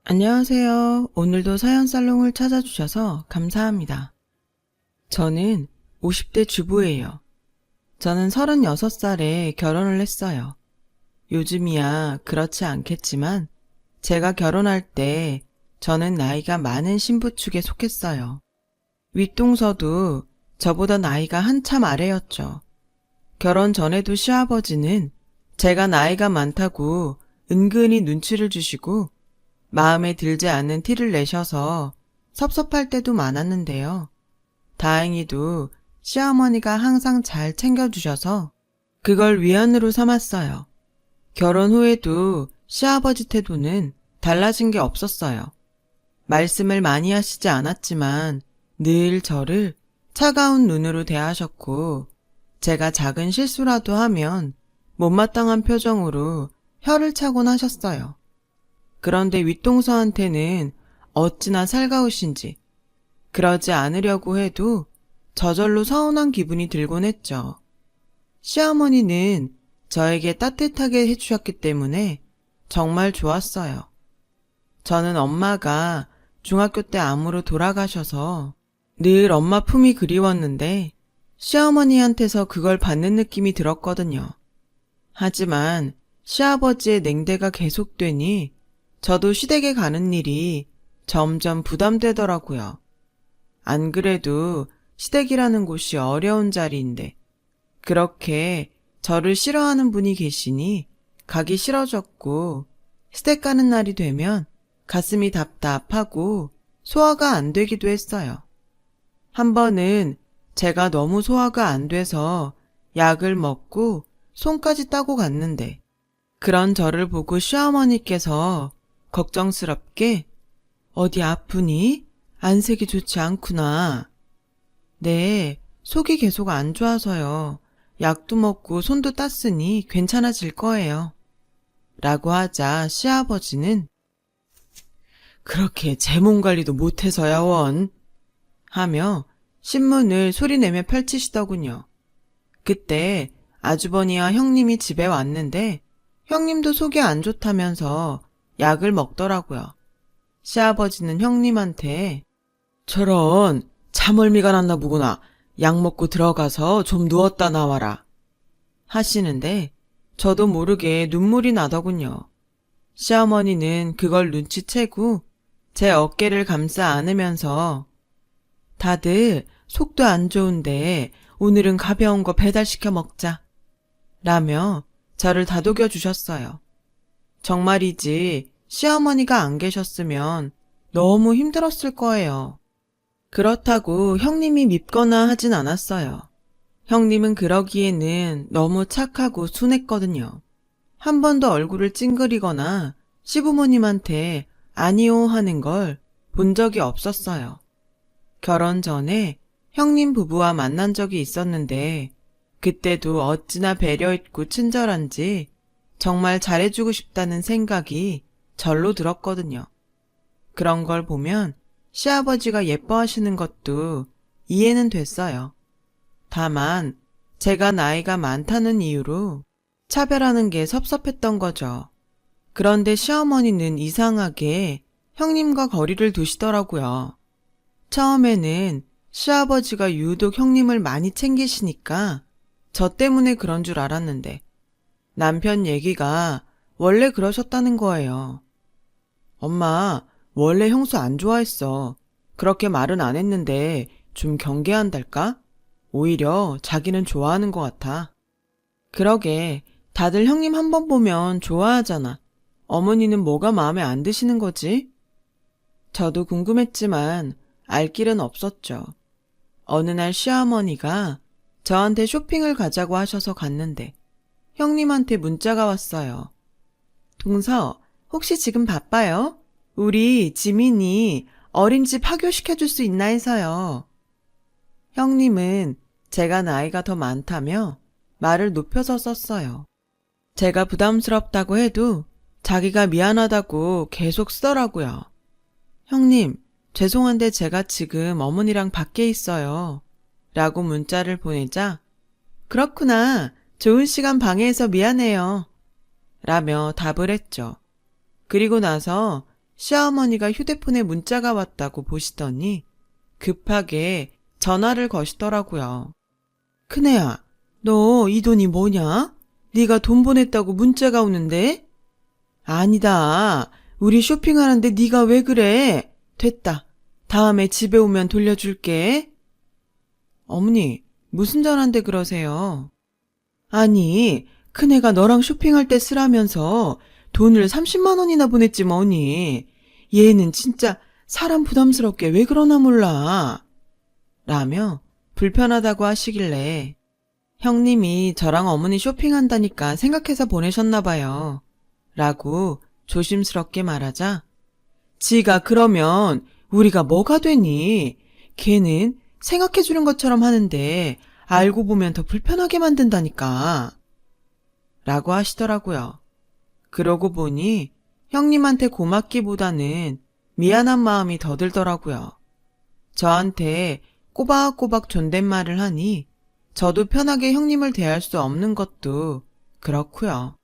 안녕하세요. 오늘도 사연살롱을 찾아주셔서 감사합니다. 저는 50대 주부예요. 저는 36살에 결혼을 했어요. 요즘이야 그렇지 않겠지만 제가 결혼할 때 저는 나이가 많은 신부 축에 속했어요. 윗동서도 저보다 나이가 한참 아래였죠. 결혼 전에도 시아버지는 제가 나이가 많다고 은근히 눈치를 주시고 마음에 들지 않는 티를 내셔서 섭섭할 때도 많았는데요. 다행히도 시어머니가 항상 잘 챙겨주셔서 그걸 위안으로 삼았어요. 결혼 후에도 시아버지 태도는 달라진 게 없었어요. 말씀을 많이 하시지 않았지만 늘 저를 차가운 눈으로 대하셨고 제가 작은 실수라도 하면 못마땅한 표정으로 혀를 차곤 하셨어요. 그런데 윗동서한테는 어찌나 살가우신지 그러지 않으려고 해도 저절로 서운한 기분이 들곤 했죠. 시어머니는 저에게 따뜻하게 해주셨기 때문에 정말 좋았어요. 저는 엄마가 중학교 때 암으로 돌아가셔서 늘 엄마 품이 그리웠는데 시어머니한테서 그걸 받는 느낌이 들었거든요. 하지만 시아버지의 냉대가 계속되니 저도 시댁에 가는 일이 점점 부담되더라고요. 안 그래도 시댁이라는 곳이 어려운 자리인데 그렇게 저를 싫어하는 분이 계시니 가기 싫어졌고 시댁 가는 날이 되면 가슴이 답답하고 소화가 안 되기도 했어요. 한 번은 제가 너무 소화가 안 돼서 약을 먹고 손까지 따고 갔는데 그런 저를 보고 시어머니께서 걱정스럽게 어디 아프니? 안색이 좋지 않구나. 네, 속이 계속 안 좋아서요. 약도 먹고 손도 땄으니 괜찮아질 거예요. 라고 하자 시아버지는 그렇게 제 몸 관리도 못해서야 원 하며 신문을 소리내며 펼치시더군요. 그때 아주버니와 형님이 집에 왔는데 형님도 속이 안 좋다면서 약을 먹더라고요. 시아버지는 형님한테 저런 참을미가 났나 보구나. 약 먹고 들어가서 좀 누웠다 나와라. 하시는데 저도 모르게 눈물이 나더군요. 시어머니는 그걸 눈치채고 제 어깨를 감싸 안으면서 다들 속도 안 좋은데 오늘은 가벼운 거 배달시켜 먹자. 라며 저를 다독여 주셨어요. 정말이지 시어머니가 안 계셨으면 너무 힘들었을 거예요. 그렇다고 형님이 밉거나 하진 않았어요. 형님은 그러기에는 너무 착하고 순했거든요. 한 번도 얼굴을 찡그리거나 시부모님한테 아니요 하는 걸 본 적이 없었어요. 결혼 전에 형님 부부와 만난 적이 있었는데 그때도 어찌나 배려있고 친절한지 정말 잘해주고 싶다는 생각이 절로 들었거든요. 그런 걸 보면 시아버지가 예뻐하시는 것도 이해는 됐어요. 다만 제가 나이가 많다는 이유로 차별하는 게 섭섭했던 거죠. 그런데 시어머니는 이상하게 형님과 거리를 두시더라고요. 처음에는 시아버지가 유독 형님을 많이 챙기시니까 저 때문에 그런 줄 알았는데 남편 얘기가 원래 그러셨다는 거예요. 엄마, 원래 형수 안 좋아했어. 그렇게 말은 안 했는데 좀 경계한달까? 오히려 자기는 좋아하는 것 같아. 그러게, 다들 형님 한 번 보면 좋아하잖아. 어머니는 뭐가 마음에 안 드시는 거지? 저도 궁금했지만 알 길은 없었죠. 어느 날 시어머니가 저한테 쇼핑을 가자고 하셔서 갔는데 형님한테 문자가 왔어요. 동서, 혹시 지금 바빠요? 우리 지민이 어린이집 하교시켜줄 수 있나 해서요. 형님은 제가 나이가 더 많다며 말을 높여서 썼어요. 제가 부담스럽다고 해도 자기가 미안하다고 계속 쓰더라고요. 형님, 죄송한데 제가 지금 어머니랑 밖에 있어요. 라고 문자를 보내자 그렇구나. 좋은 시간 방해해서 미안해요. 라며 답을 했죠. 그리고 나서 시어머니가 휴대폰에 문자가 왔다고 보시더니 급하게 전화를 거시더라고요. 큰애야, 너 이 돈이 뭐냐? 네가 돈 보냈다고 문자가 오는데? 아니다. 우리 쇼핑하는데 네가 왜 그래? 됐다. 다음에 집에 오면 돌려줄게. 어머니, 무슨 전화인데 그러세요? 아니, 큰애가 너랑 쇼핑할 때 쓰라면서 돈을 30만 원이나 보냈지 뭐니. 얘는 진짜 사람 부담스럽게 왜 그러나 몰라. 라며 불편하다고 하시길래 형님이 저랑 어머니 쇼핑한다니까 생각해서 보내셨나 봐요. 라고 조심스럽게 말하자 지가 그러면 우리가 뭐가 되니? 걔는 생각해주는 것처럼 하는데 알고 보면 더 불편하게 만든다니까. 라고 하시더라고요. 그러고 보니 형님한테 고맙기보다는 미안한 마음이 더 들더라고요. 저한테 꼬박꼬박 존댓말을 하니 저도 편하게 형님을 대할 수 없는 것도 그렇고요.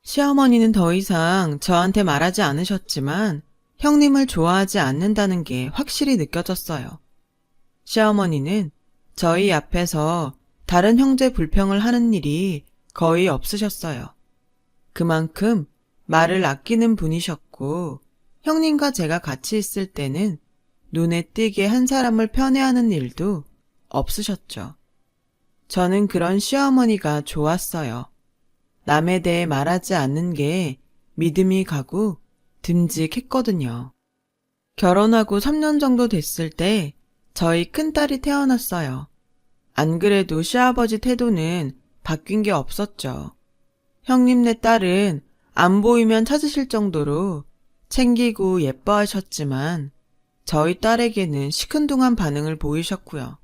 시어머니는 더 이상 저한테 말하지 않으셨지만 형님을 좋아하지 않는다는 게 확실히 느껴졌어요. 시어머니는 저희 앞에서 다른 형제 불평을 하는 일이 거의 없으셨어요. 그만큼 말을 아끼는 분이셨고 형님과 제가 같이 있을 때는 눈에 띄게 한 사람을 편애하는 일도 없으셨죠. 저는 그런 시어머니가 좋았어요. 남에 대해 말하지 않는 게 믿음이 가고 듬직했거든요. 결혼하고 3년 정도 됐을 때 저희 큰딸이 태어났어요. 안 그래도 시아버지 태도는 바뀐 게 없었죠. 형님네 딸은 안 보이면 찾으실 정도로 챙기고 예뻐하셨지만 저희 딸에게는 시큰둥한 반응을 보이셨고요.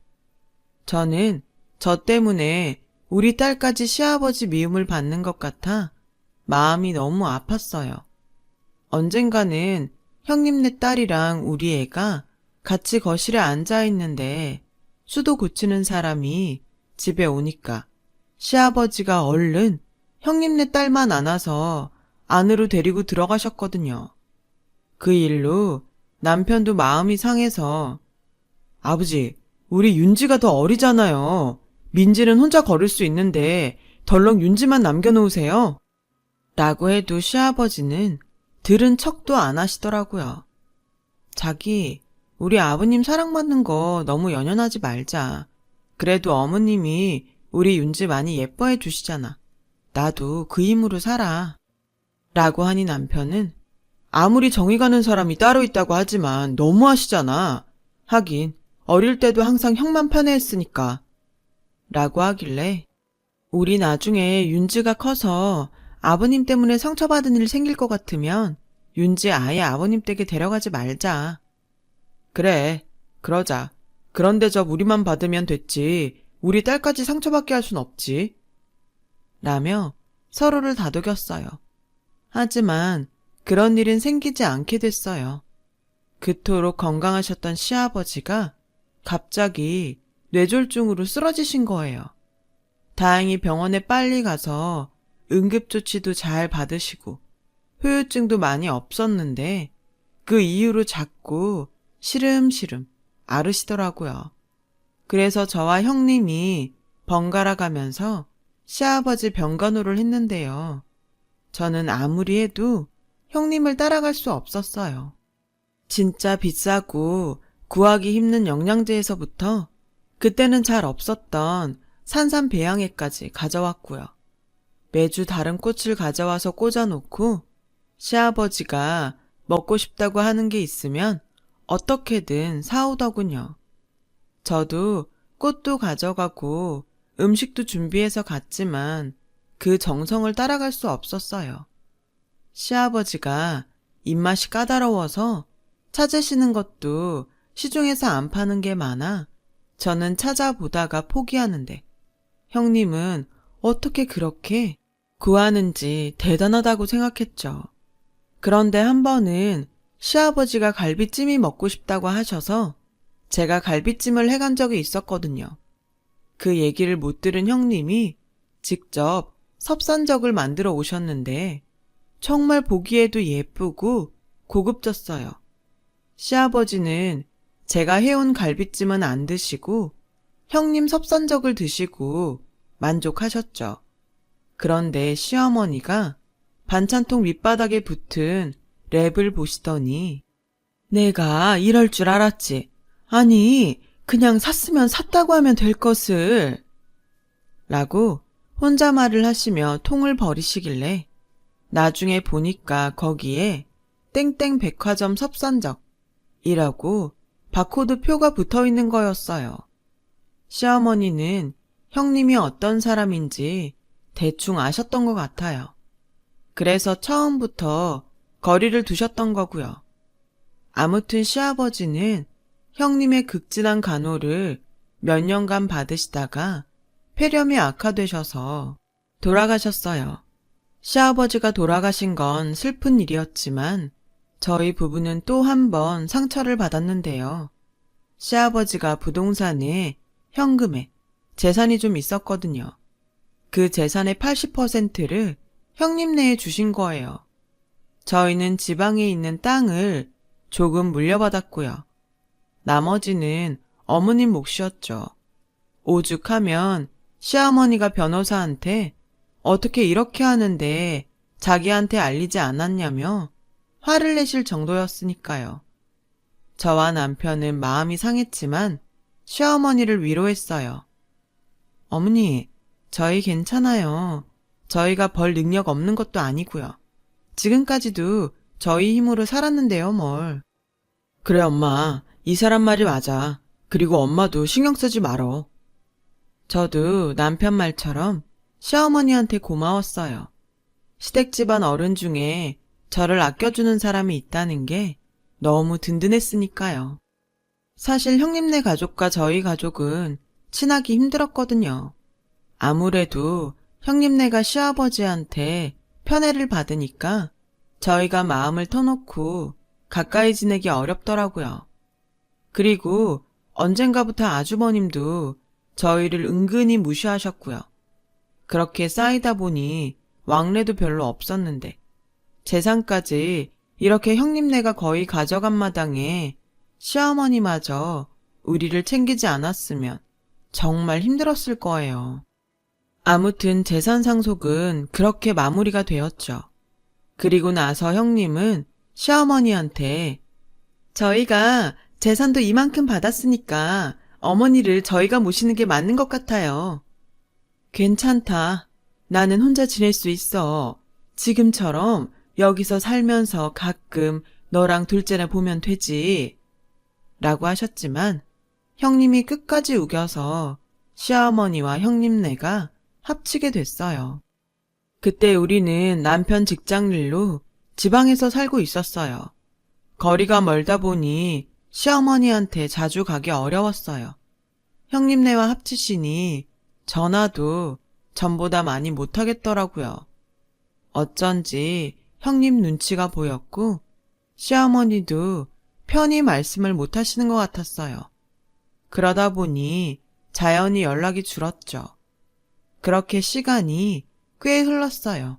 저는 저 때문에 우리 딸까지 시아버지 미움을 받는 것 같아 마음이 너무 아팠어요. 언젠가는 형님네 딸이랑 우리 애가 같이 거실에 앉아 있는데 수도 고치는 사람이 집에 오니까 시아버지가 얼른 형님네 딸만 안아서 안으로 데리고 들어가셨거든요. 그 일로 남편도 마음이 상해서 아버지, 우리 윤지가 더 어리잖아요. 민지는 혼자 걸을 수 있는데 덜렁 윤지만 남겨놓으세요. 라고 해도 시아버지는 들은 척도 안 하시더라고요. 자기, 우리 아버님 사랑받는 거 너무 연연하지 말자. 그래도 어머님이 우리 윤지 많이 예뻐해 주시잖아. 나도 그 힘으로 살아. 라고 하니 남편은 아무리 정이 가는 사람이 따로 있다고 하지만 너무하시잖아. 하긴 어릴 때도 항상 형만 편애했으니까. 라고 하길래 우리 나중에 윤지가 커서 아버님 때문에 상처받은 일 생길 것 같으면 윤지 아예 아버님 댁에 데려가지 말자. 그래, 그러자. 그런데 저 우리만 받으면 됐지. 우리 딸까지 상처받게 할 순 없지. 라며 서로를 다독였어요. 하지만 그런 일은 생기지 않게 됐어요. 그토록 건강하셨던 시아버지가 갑자기 뇌졸중으로 쓰러지신 거예요. 다행히 병원에 빨리 가서 응급조치도 잘 받으시고 후유증도 많이 없었는데 그 이후로 자꾸 시름시름 앓으시더라고요. 그래서 저와 형님이 번갈아 가면서 시아버지 병간호를 했는데요. 저는 아무리 해도 형님을 따라갈 수 없었어요. 진짜 비싸고 구하기 힘든 영양제에서부터 그때는 잘 없었던 산삼배양액까지 가져왔고요. 매주 다른 꽃을 가져와서 꽂아놓고 시아버지가 먹고 싶다고 하는 게 있으면 어떻게든 사오더군요. 저도 꽃도 가져가고 음식도 준비해서 갔지만 그 정성을 따라갈 수 없었어요. 시아버지가 입맛이 까다로워서 찾으시는 것도 시중에서 안 파는 게 많아 저는 찾아보다가 포기하는데 형님은 어떻게 그렇게 구하는지 대단하다고 생각했죠. 그런데 한 번은 시아버지가 갈비찜이 먹고 싶다고 하셔서 제가 갈비찜을 해간 적이 있었거든요. 그 얘기를 못 들은 형님이 직접 섭산적을 만들어 오셨는데 정말 보기에도 예쁘고 고급졌어요. 시아버지는 제가 해온 갈비찜은 안 드시고 형님 섭선적을 드시고 만족하셨죠. 그런데 시어머니가 반찬통 밑바닥에 붙은 랩을 보시더니 내가 이럴 줄 알았지. 아니, 그냥 샀으면 샀다고 하면 될 것을. 라고 혼자 말을 하시며 통을 버리시길래 나중에 보니까 거기에 땡땡 백화점 섭선적이라고 바코드 표가 붙어 있는 거였어요. 시어머니는 형님이 어떤 사람인지 대충 아셨던 것 같아요. 그래서 처음부터 거리를 두셨던 거고요. 아무튼 시아버지는 형님의 극진한 간호를 몇 년간 받으시다가 폐렴이 악화되셔서 돌아가셨어요. 시아버지가 돌아가신 건 슬픈 일이었지만 저희 부부는 또 한 번 상처를 받았는데요. 시아버지가 부동산에 현금에 재산이 좀 있었거든요. 그 재산의 80%를 형님네에 주신 거예요. 저희는 지방에 있는 땅을 조금 물려받았고요. 나머지는 어머님 몫이었죠. 오죽하면 시어머니가 변호사한테 어떻게 이렇게 하는데 자기한테 알리지 않았냐며 화를 내실 정도였으니까요. 저와 남편은 마음이 상했지만 시어머니를 위로했어요. 어머니, 저희 괜찮아요. 저희가 벌 능력 없는 것도 아니고요. 지금까지도 저희 힘으로 살았는데요, 뭘. 그래, 엄마. 이 사람 말이 맞아. 그리고 엄마도 신경 쓰지 말어. 저도 남편 말처럼 시어머니한테 고마웠어요. 시댁 집안 어른 중에 저를 아껴주는 사람이 있다는 게 너무 든든했으니까요. 사실 형님네 가족과 저희 가족은 친하기 힘들었거든요. 아무래도 형님네가 시아버지한테 편애를 받으니까 저희가 마음을 터놓고 가까이 지내기 어렵더라고요. 그리고 언젠가부터 아주버님도 저희를 은근히 무시하셨고요. 그렇게 쌓이다 보니 왕래도 별로 없었는데 재산까지 이렇게 형님네가 거의 가져간 마당에 시어머니마저 우리를 챙기지 않았으면 정말 힘들었을 거예요. 아무튼 재산 상속은 그렇게 마무리가 되었죠. 그리고 나서 형님은 시어머니한테 저희가 재산도 이만큼 받았으니까 어머니를 저희가 모시는 게 맞는 것 같아요. 괜찮다. 나는 혼자 지낼 수 있어. 지금처럼 여기서 살면서 가끔 너랑 둘째나 보면 되지. 라고 하셨지만 형님이 끝까지 우겨서 시어머니와 형님네가 합치게 됐어요. 그때 우리는 남편 직장일로 지방에서 살고 있었어요. 거리가 멀다 보니 시어머니한테 자주 가기 어려웠어요. 형님네와 합치시니 전화도 전보다 많이 못하겠더라고요. 어쩐지 형님 눈치가 보였고 시어머니도 편히 말씀을 못하시는 것 같았어요. 그러다 보니 자연히 연락이 줄었죠. 그렇게 시간이 꽤 흘렀어요.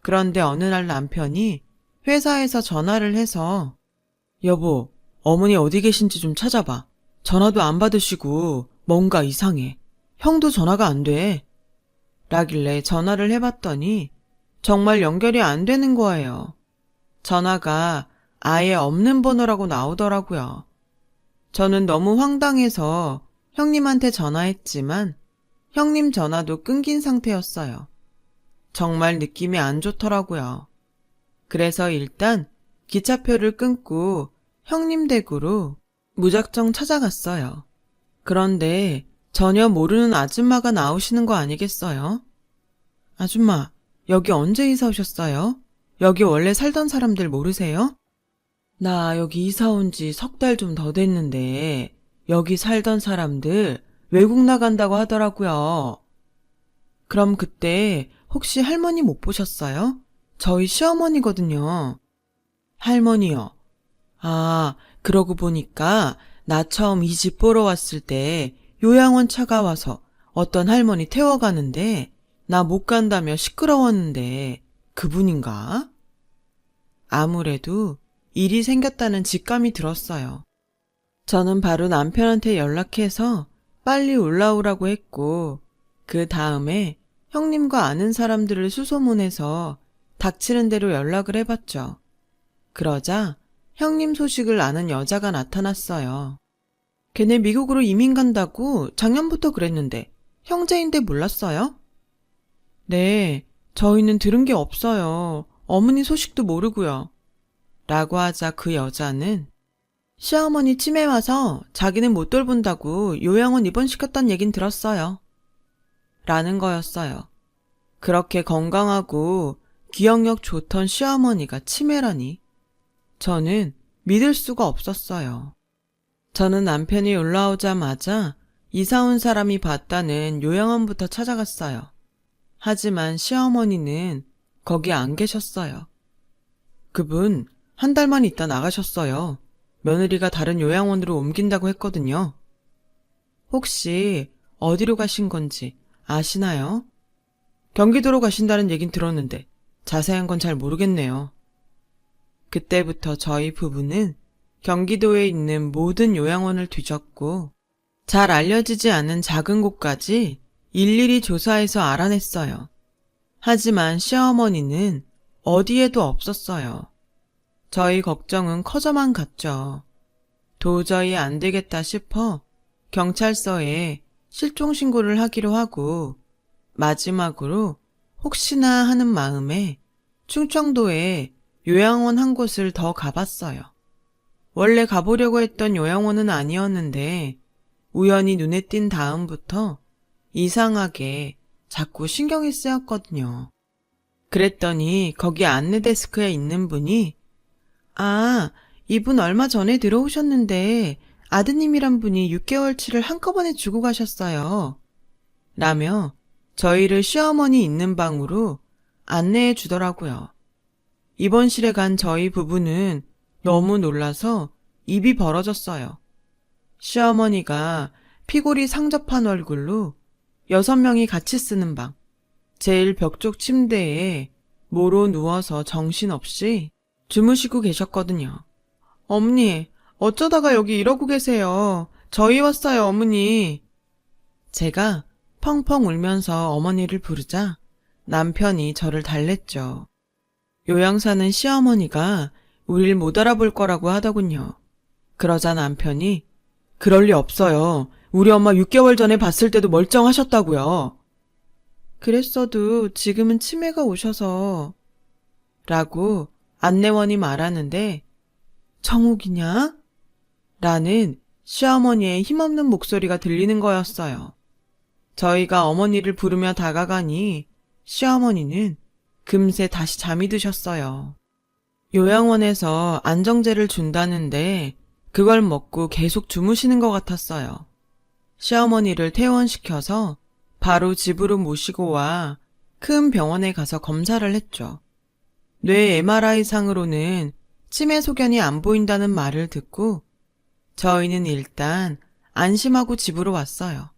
그런데 어느 날 남편이 회사에서 전화를 해서 여보, 어머니 어디 계신지 좀 찾아봐. 전화도 안 받으시고 뭔가 이상해. 형도 전화가 안 돼. 라길래 전화를 해봤더니 정말 연결이 안 되는 거예요. 전화가 아예 없는 번호라고 나오더라고요. 저는 너무 황당해서 형님한테 전화했지만 형님 전화도 끊긴 상태였어요. 정말 느낌이 안 좋더라고요. 그래서 일단 기차표를 끊고 형님 댁으로 무작정 찾아갔어요. 그런데 전혀 모르는 아줌마가 나오시는 거 아니겠어요? 아줌마, 여기 언제 이사 오셨어요? 여기 원래 살던 사람들 모르세요? 나 여기 이사 온 지 석 달 좀 더 됐는데 여기 살던 사람들 외국 나간다고 하더라고요. 그럼 그때 혹시 할머니 못 보셨어요? 저희 시어머니거든요. 할머니요. 아, 그러고 보니까 나 처음 이 집 보러 왔을 때 요양원 차가 와서 어떤 할머니 태워가는데 나 못 간다며 시끄러웠는데 그분인가? 아무래도 일이 생겼다는 직감이 들었어요. 저는 바로 남편한테 연락해서 빨리 올라오라고 했고, 그 다음에 형님과 아는 사람들을 수소문해서 닥치는 대로 연락을 해봤죠. 그러자 형님 소식을 아는 여자가 나타났어요. 걔네 미국으로 이민 간다고 작년부터 그랬는데 형제인데 몰랐어요? 네, 저희는 들은 게 없어요. 어머니 소식도 모르고요. 라고 하자 그 여자는 시어머니 치매 와서 자기는 못 돌본다고 요양원 입원시켰단 얘긴 들었어요. 라는 거였어요. 그렇게 건강하고 기억력 좋던 시어머니가 치매라니. 저는 믿을 수가 없었어요. 저는 남편이 올라오자마자 이사 온 사람이 봤다는 요양원부터 찾아갔어요. 하지만 시어머니는 거기 안 계셨어요. 그분 한 달만 있다 나가셨어요. 며느리가 다른 요양원으로 옮긴다고 했거든요. 혹시 어디로 가신 건지 아시나요? 경기도로 가신다는 얘긴 들었는데 자세한 건 잘 모르겠네요. 그때부터 저희 부부는 경기도에 있는 모든 요양원을 뒤졌고 잘 알려지지 않은 작은 곳까지 일일이 조사해서 알아냈어요. 하지만 시어머니는 어디에도 없었어요. 저희 걱정은 커져만 갔죠. 도저히 안 되겠다 싶어 경찰서에 실종신고를 하기로 하고 마지막으로 혹시나 하는 마음에 충청도에 요양원 한 곳을 더 가봤어요. 원래 가보려고 했던 요양원은 아니었는데 우연히 눈에 띈 다음부터 이상하게 자꾸 신경이 쓰였거든요. 그랬더니 거기 안내 데스크에 있는 분이 아, 이분 얼마 전에 들어오셨는데 아드님이란 분이 6개월치를 한꺼번에 주고 가셨어요. 라며 저희를 시어머니 있는 방으로 안내해 주더라고요. 입원실에 간 저희 부부는 너무 놀라서 입이 벌어졌어요. 시어머니가 피골이 상접한 얼굴로 6명이 같이 쓰는 방, 제일 벽쪽 침대에 모로 누워서 정신없이 주무시고 계셨거든요. 어머니, 어쩌다가 여기 이러고 계세요. 저희 왔어요, 어머니. 제가 펑펑 울면서 어머니를 부르자 남편이 저를 달랬죠. 요양사는 시어머니가 우릴 못 알아볼 거라고 하더군요. 그러자 남편이 그럴 리 없어요. 우리 엄마 6개월 전에 봤을 때도 멀쩡하셨다고요. 그랬어도 지금은 치매가 오셔서 라고 안내원이 말하는데 청욱이냐? 라는 시어머니의 힘없는 목소리가 들리는 거였어요. 저희가 어머니를 부르며 다가가니 시어머니는 금세 다시 잠이 드셨어요. 요양원에서 안정제를 준다는데 그걸 먹고 계속 주무시는 것 같았어요. 시어머니를 퇴원시켜서 바로 집으로 모시고 와 큰 병원에 가서 검사를 했죠. 뇌 MRI상으로는 치매 소견이 안 보인다는 말을 듣고 저희는 일단 안심하고 집으로 왔어요.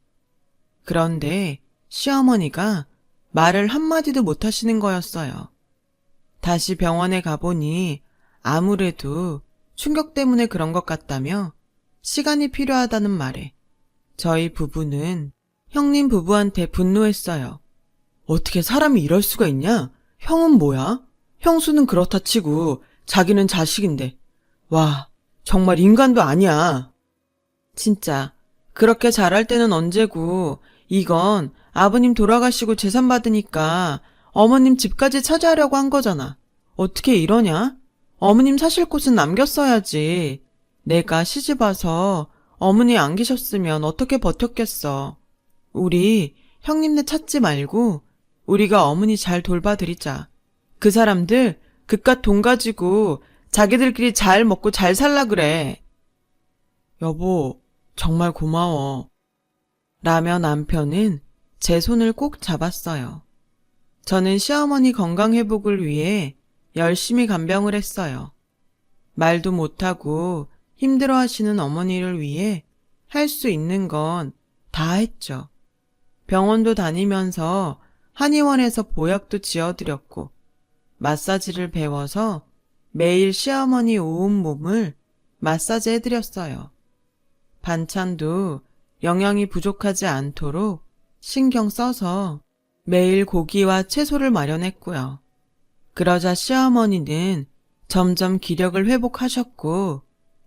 그런데 시어머니가 말을 한마디도 못 하시는 거였어요. 다시 병원에 가보니 아무래도 충격 때문에 그런 것 같다며 시간이 필요하다는 말에 저희 부부는 형님 부부한테 분노했어요. 어떻게 사람이 이럴 수가 있냐? 형은 뭐야? 형수는 그렇다 치고 자기는 자식인데. 와, 정말 인간도 아니야. 진짜 그렇게 잘할 때는 언제고 이건 아버님 돌아가시고 재산 받으니까 어머님 집까지 차지하려고 한 거잖아. 어떻게 이러냐? 어머님 사실 곳은 남겼어야지. 내가 시집 와서 어머니 안 계셨으면 어떻게 버텼겠어. 우리 형님네 찾지 말고 우리가 어머니 잘 돌봐드리자. 그 사람들 그깟 돈 가지고 자기들끼리 잘 먹고 잘 살라 그래. 여보, 정말 고마워. 라며 남편은 제 손을 꼭 잡았어요. 저는 시어머니 건강 회복을 위해 열심히 간병을 했어요. 말도 못하고 힘들어하시는 어머니를 위해 할 수 있는 건 다 했죠. 병원도 다니면서 한의원에서 보약도 지어드렸고 마사지를 배워서 매일 시어머니 온몸을 마사지 해드렸어요. 반찬도 영양이 부족하지 않도록 신경 써서 매일 고기와 채소를 마련했고요. 그러자 시어머니는 점점 기력을 회복하셨고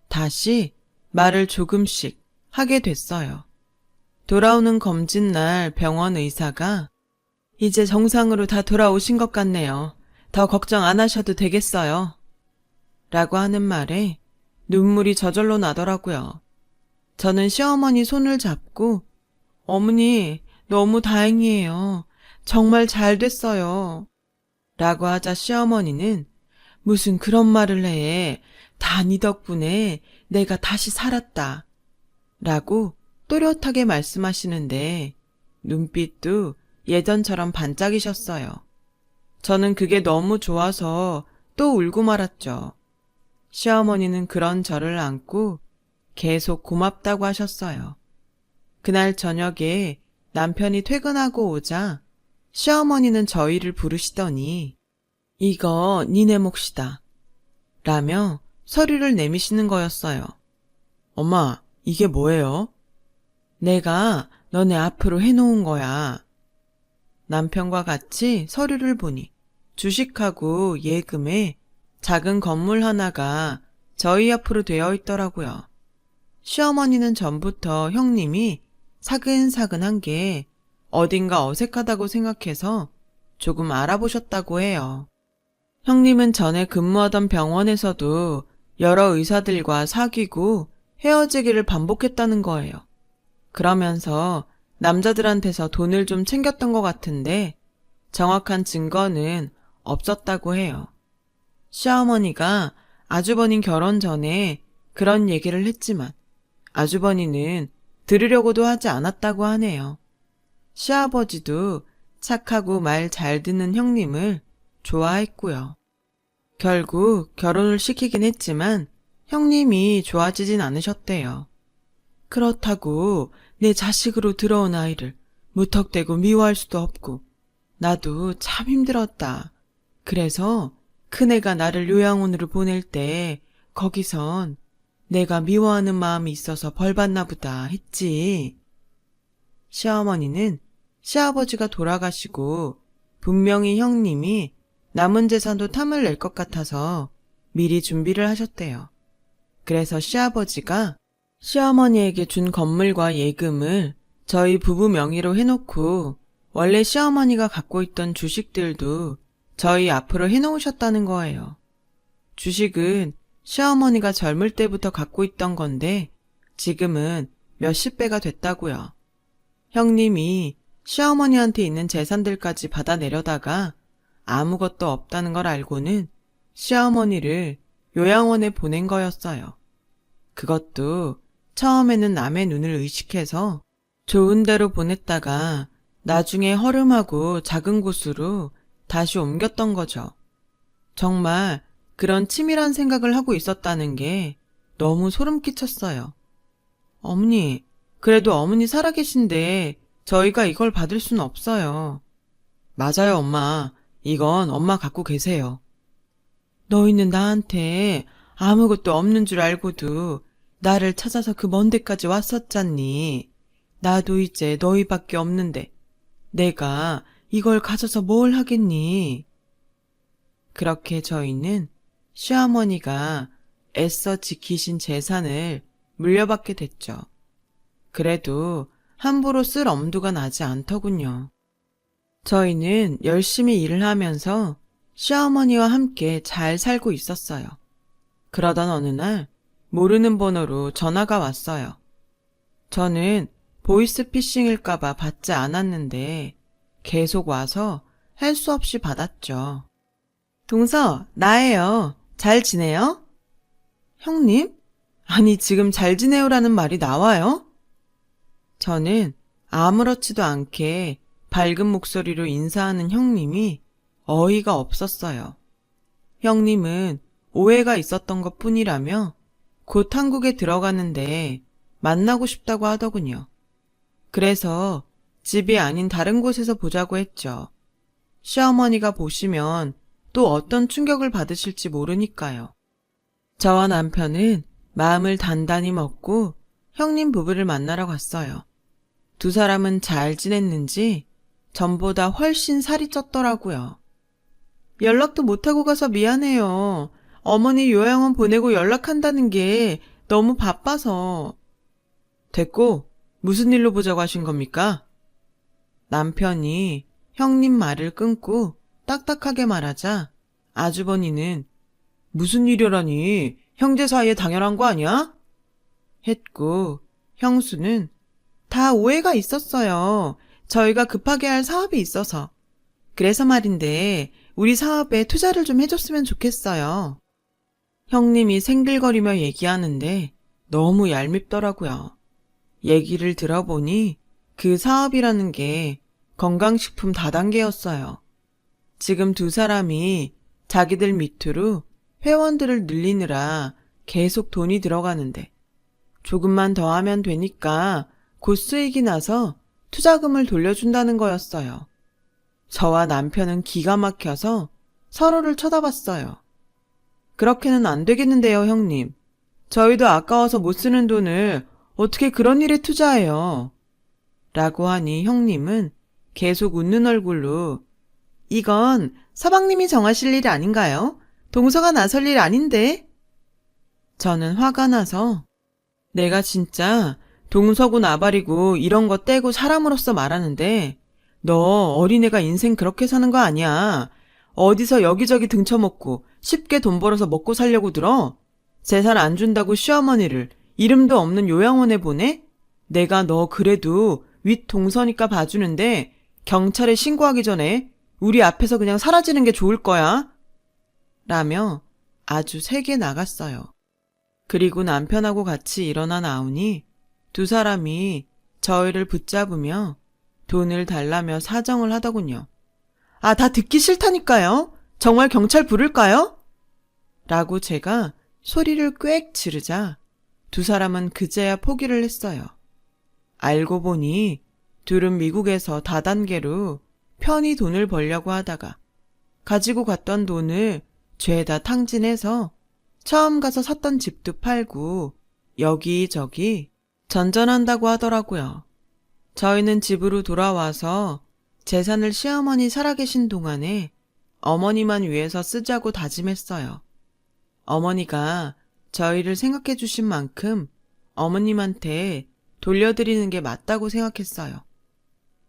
다시 말을 조금씩 하게 됐어요. 돌아오는 검진날 병원 의사가 이제 정상으로 다 돌아오신 것 같네요. 더 걱정 안 하셔도 되겠어요. 라고 하는 말에 눈물이 저절로 나더라고요. 저는 시어머니 손을 잡고 어머니 너무 다행이에요. 정말 잘 됐어요. 라고 하자 시어머니는 무슨 그런 말을 해. 다 네 덕분에 내가 다시 살았다. 라고 또렷하게 말씀하시는데 눈빛도 예전처럼 반짝이셨어요. 저는 그게 너무 좋아서 또 울고 말았죠. 시어머니는 그런 저를 안고 계속 고맙다고 하셨어요. 그날 저녁에 남편이 퇴근하고 오자 시어머니는 저희를 부르시더니 이거 니네 몫이다 라며 서류를 내미시는 거였어요. 엄마, 이게 뭐예요? 내가 너네 앞으로 해놓은 거야. 남편과 같이 서류를 보니 주식하고 예금에 작은 건물 하나가 저희 앞으로 되어 있더라고요. 시어머니는 전부터 형님이 사근사근한 게 어딘가 어색하다고 생각해서 조금 알아보셨다고 해요. 형님은 전에 근무하던 병원에서도 여러 의사들과 사귀고 헤어지기를 반복했다는 거예요. 그러면서 남자들한테서 돈을 좀 챙겼던 것 같은데 정확한 증거는 없었다고 해요. 시어머니가 아주버님 결혼 전에 그런 얘기를 했지만 아주버니는 들으려고도 하지 않았다고 하네요. 시아버지도 착하고 말 잘 듣는 형님을 좋아했고요. 결국 결혼을 시키긴 했지만 형님이 좋아지진 않으셨대요. 그렇다고 내 자식으로 들어온 아이를 무턱대고 미워할 수도 없고 나도 참 힘들었다. 그래서 큰애가 나를 요양원으로 보낼 때 거기선 내가 미워하는 마음이 있어서 벌받나 보다 했지. 시어머니는 시아버지가 돌아가시고 분명히 형님이 남은 재산도 탐을 낼 것 같아서 미리 준비를 하셨대요. 그래서 시아버지가 시어머니에게 준 건물과 예금을 저희 부부 명의로 해놓고 원래 시어머니가 갖고 있던 주식들도 저희 앞으로 해놓으셨다는 거예요. 주식은 시어머니가 젊을 때부터 갖고 있던 건데 지금은 몇십 배가 됐다고요. 형님이 시어머니한테 있는 재산들까지 받아내려다가 아무것도 없다는 걸 알고는 시어머니를 요양원에 보낸 거였어요. 그것도 처음에는 남의 눈을 의식해서 좋은 데로 보냈다가 나중에 허름하고 작은 곳으로 다시 옮겼던 거죠. 정말 그런 치밀한 생각을 하고 있었다는 게 너무 소름 끼쳤어요. 어머니, 그래도 어머니 살아계신데 저희가 이걸 받을 수는 없어요. 맞아요, 엄마. 이건 엄마 갖고 계세요. 너희는 나한테 아무것도 없는 줄 알고도 나를 찾아서 그 먼 데까지 왔었잖니. 나도 이제 너희밖에 없는데 내가 이걸 가져서 뭘 하겠니? 그렇게 저희는 시어머니가 애써 지키신 재산을 물려받게 됐죠. 그래도 함부로 쓸 엄두가 나지 않더군요. 저희는 열심히 일을 하면서 시어머니와 함께 잘 살고 있었어요. 그러던 어느 날 모르는 번호로 전화가 왔어요. 저는 보이스피싱일까봐 받지 않았는데 계속 와서 할 수 없이 받았죠. 동서, 나예요. 잘 지내요? 형님? 아니, 지금 잘 지내요라는 말이 나와요? 저는 아무렇지도 않게 밝은 목소리로 인사하는 형님이 어이가 없었어요. 형님은 오해가 있었던 것 뿐이라며 곧 한국에 들어가는데 만나고 싶다고 하더군요. 그래서 집이 아닌 다른 곳에서 보자고 했죠. 시어머니가 보시면 또 어떤 충격을 받으실지 모르니까요. 저와 남편은 마음을 단단히 먹고 형님 부부를 만나러 갔어요. 두 사람은 잘 지냈는지 전보다 훨씬 살이 쪘더라고요. 연락도 못하고 가서 미안해요. 어머니 요양원 보내고 연락한다는 게 너무 바빠서. 됐고, 무슨 일로 보자고 하신 겁니까? 남편이 형님 말을 끊고 딱딱하게 말하자 아주버니는 무슨 일이라니 형제 사이에 당연한 거 아니야? 했고 형수는 다 오해가 있었어요. 저희가 급하게 할 사업이 있어서. 그래서 말인데 우리 사업에 투자를 좀 해줬으면 좋겠어요. 형님이 생글거리며 얘기하는데 너무 얄밉더라고요. 얘기를 들어보니 그 사업이라는 게 건강식품 다단계였어요. 지금 두 사람이 자기들 밑으로 회원들을 늘리느라 계속 돈이 들어가는데 조금만 더 하면 되니까 곧 수익이 나서 투자금을 돌려준다는 거였어요. 저와 남편은 기가 막혀서 서로를 쳐다봤어요. 그렇게는 안 되겠는데요, 형님. 저희도 아까워서 못 쓰는 돈을 어떻게 그런 일에 투자해요? 라고 하니 형님은 계속 웃는 얼굴로 이건 서방님이 정하실 일 아닌가요? 동서가 나설 일 아닌데? 저는 화가 나서 내가 진짜 동서고 나발이고 이런 거 떼고 사람으로서 말하는데 너 어린애가 인생 그렇게 사는 거 아니야. 어디서 여기저기 등쳐먹고 쉽게 돈 벌어서 먹고 살려고 들어? 재산 안 준다고 시어머니를 이름도 없는 요양원에 보내? 내가 너 그래도 윗 동서니까 봐주는데 경찰에 신고하기 전에 우리 앞에서 그냥 사라지는 게 좋을 거야. 라며 아주 세게 나갔어요. 그리고 남편하고 같이 일어나 나오니 두 사람이 저희를 붙잡으며 돈을 달라며 사정을 하더군요. 아, 다 듣기 싫다니까요. 정말 경찰 부를까요? 라고 제가 소리를 꽥 지르자 두 사람은 그제야 포기를 했어요. 알고 보니 둘은 미국에서 다단계로 편히 돈을 벌려고 하다가 가지고 갔던 돈을 죄다 탕진해서 처음 가서 샀던 집도 팔고 여기저기 전전한다고 하더라고요. 저희는 집으로 돌아와서 재산을 시어머니 살아계신 동안에 어머니만 위해서 쓰자고 다짐했어요. 어머니가 저희를 생각해 주신 만큼 어머님한테 돌려드리는 게 맞다고 생각했어요.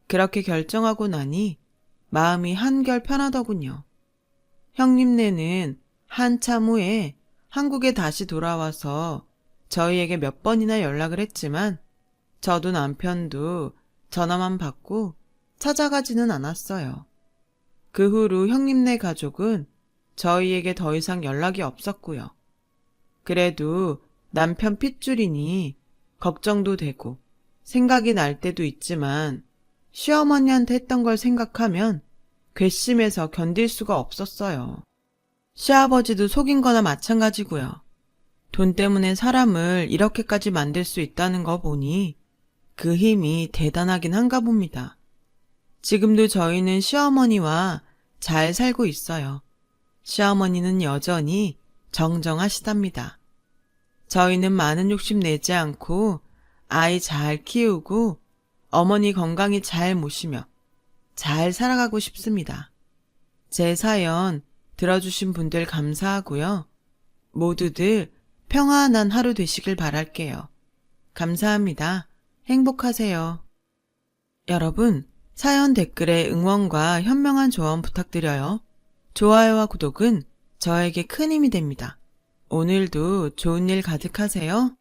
그렇게 결정하고 나니 마음이 한결 편하더군요. 형님네는 한참 후에 한국에 다시 돌아와서 저희에게 몇 번이나 연락을 했지만 저도 남편도 전화만 받고 찾아가지는 않았어요. 그 후로 형님네 가족은 저희에게 더 이상 연락이 없었고요. 그래도 남편 핏줄이니 걱정도 되고 생각이 날 때도 있지만 시어머니한테 했던 걸 생각하면 괘씸해서 견딜 수가 없었어요. 시아버지도 속인 거나 마찬가지고요. 돈 때문에 사람을 이렇게까지 만들 수 있다는 거 보니 그 힘이 대단하긴 한가 봅니다. 지금도 저희는 시어머니와 잘 살고 있어요. 시어머니는 여전히 정정하시답니다. 저희는 많은 욕심 내지 않고 아이 잘 키우고 어머니 건강히 잘 모시며 잘 살아가고 싶습니다. 제 사연 들어주신 분들 감사하고요. 모두들 평안한 하루 되시길 바랄게요. 감사합니다. 행복하세요. 여러분, 사연 댓글에 응원과 현명한 조언 부탁드려요. 좋아요와 구독은 저에게 큰 힘이 됩니다. 오늘도 좋은 일 가득하세요.